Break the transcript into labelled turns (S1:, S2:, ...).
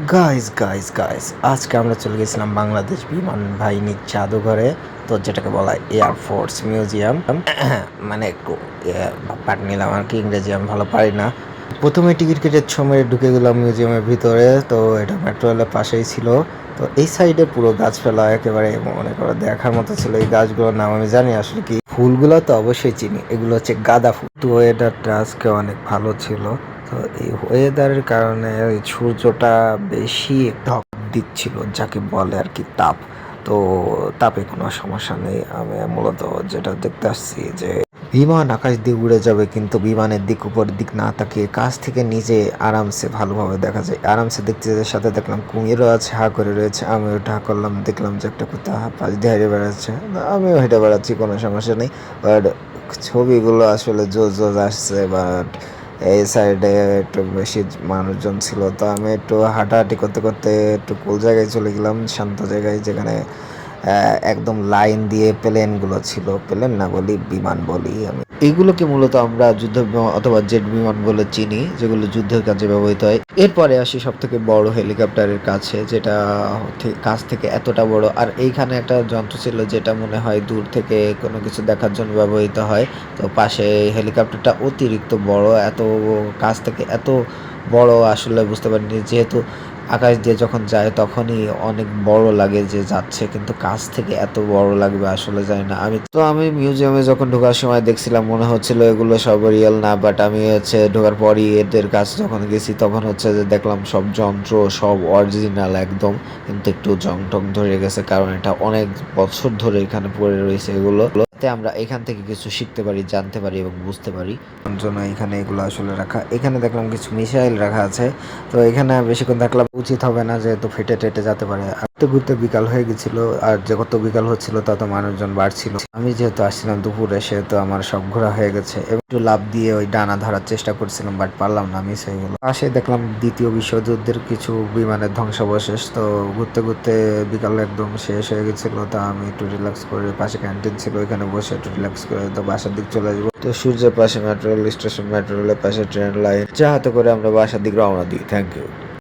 S1: Guys আজকে আমরা চলে গেছিলাম বাংলাদেশ বিমান বাহিনীর জাদুঘরে। তো যেটাকে বলা হয় এয়ারফোর্স মিউজিয়াম। মানে একটু পাঠ নিলাম আর কি, ইংরেজি আমি ভালো পারি না। প্রথমে টিকিট কেটে সময় ঢুকে গেলাম মিউজিয়ামের ভিতরে। তো এটা মেট্রো রেলের পাশেই ছিল। তো এই সাইডে পুরো গাছপালা একেবারে মনে করো দেখার মতো ছিল। এই গাছগুলোর নাম আমি জানি আসলে কি, ফুলগুলো তো অবশ্যই চিনি, এগুলো হচ্ছে গাঁদা ফুল। তো ওয়েদারটা আজকে অনেক ভালো ছিল। তো এই ওয়েদারের কারণে ওই সূর্যটা বেশি ঢক দিচ্ছিল, যাকে বলে আর কি তাপ। তো তাপে কোনো সমস্যা নেই। আমি মূলত যেটা দেখতে আসছি যে বিমান আকাশ দিয়ে উড়ে যাবে, কিন্তু বিমানের দিক উপরের দিক না তাকিয়ে কাছ থেকে নিজে আরামসে ভালোভাবে দেখা যায়। আরামসে দেখতে যেতে সাথে দেখলাম কুমিরও আছে, হা করে রয়েছে। আমিও ওটা হা করলাম, দেখলাম যে একটা কুত্তা পাশ দিয়ে হেঁটে বেড়াচ্ছে। আমিও হেঁটে বেড়াচ্ছি, কোনো সমস্যা নেই। বাট ছবিগুলো আসলে জোস জোস আসছে। বাট এই সাইডে একটু বেশি মানুষজন ছিল, তো আমি একটু হাঁটাহাঁটি করতে করতে একটু কুল জায়গায় চলে গেলাম, শান্ত জায়গায়, যেখানে একদম লাইন দিয়ে প্লেনগুলো ছিল। প্লেন না বলি, বিমান বলি আমি। এইগুলোকে মূলত আমরা যুদ্ধ বিমান অথবা জেট বিমান বলে চিনি, যেগুলো যুদ্ধের কাজে ব্যবহৃত হয়। এরপরে আসি সব থেকে বড় হেলিকপ্টারের কাছে, যেটা কাছ থেকে এতটা বড়। আর এইখানে একটা যন্ত্র ছিল যেটা মনে হয় দূর থেকে কোনো কিছু দেখার জন্য ব্যবহৃত হয়। তো পাশে হেলিকপ্টারটা অতিরিক্ত বড়, এত কাছ থেকে এত বড় আসলে বুঝতে পারিনি। যেহেতু আকাশ দিয়ে যখন যায় তখনই অনেক বড় লাগে যে যাচ্ছে, কিন্তু কাছ থেকে এত বড় লাগবে আসলে জানি না। আমি মিউজিয়ামে যখন ঢোকার সময় দেখছিলাম মনে হচ্ছিল এগুলো সব রিয়েল না, বাট আমি ঢোকার পরই এদের কাছে যখন গেছি তখন যে দেখলাম সব যন্ত্র সব অরিজিনাল একদম। কিন্তু একটু জং টং ধরে গেছে, কারণ এটা অনেক বছর ধরে এখানে পড়ে রয়েছে এগুলো। আমরা এখান থেকে কিছু শিখতে পারি, জানতে পারি এবং বুঝতে পারি জন্য এখানে এগুলো আসলে রাখা। এখানে দেখলাম কিছু মিসাইল রাখা আছে। তো এখানে বেশিক্ষণ থাকলে উচিত হবে না, যেহেতু ফেটে টেটে যেতে পারে। ঘুরতে ঘুরতে বিকাল হয়ে গেছিল, আর যত বিকাল হচ্ছিল তত মানুষজন বাড়ছিল। আমি যেহেতু আসছিলাম দুপুরে, সেহেতু আমার সব ঘোরা হয়ে গেছে। একটু লাফ দিয়ে ওই ডানা ধরার চেষ্টা করছিলাম, বাট পারলাম না, মিস হয়ে গেল। পাশে দেখলাম দ্বিতীয় বিশ্বযুদ্ধের কিছু বিমানের ধ্বংসাবশেষ। তো ঘুরতে ঘুরতে বিকাল একদম শেষ হয়ে গেছিল। তা আমি একটু রিল্যাক্স করে, পাশে ক্যান্টিন ছিল, ওইখানে বসে একটু রিল্যাক্স করে তো বাসার দিক চলে আসবো। তো সূর্যের পাশে মেট্রো রেল স্টেশন, মেট্রো রেলের পাশে ট্রেন লাইন, যা হাতে করে আমরা বাসার দিক রওনা দিই। Thank you.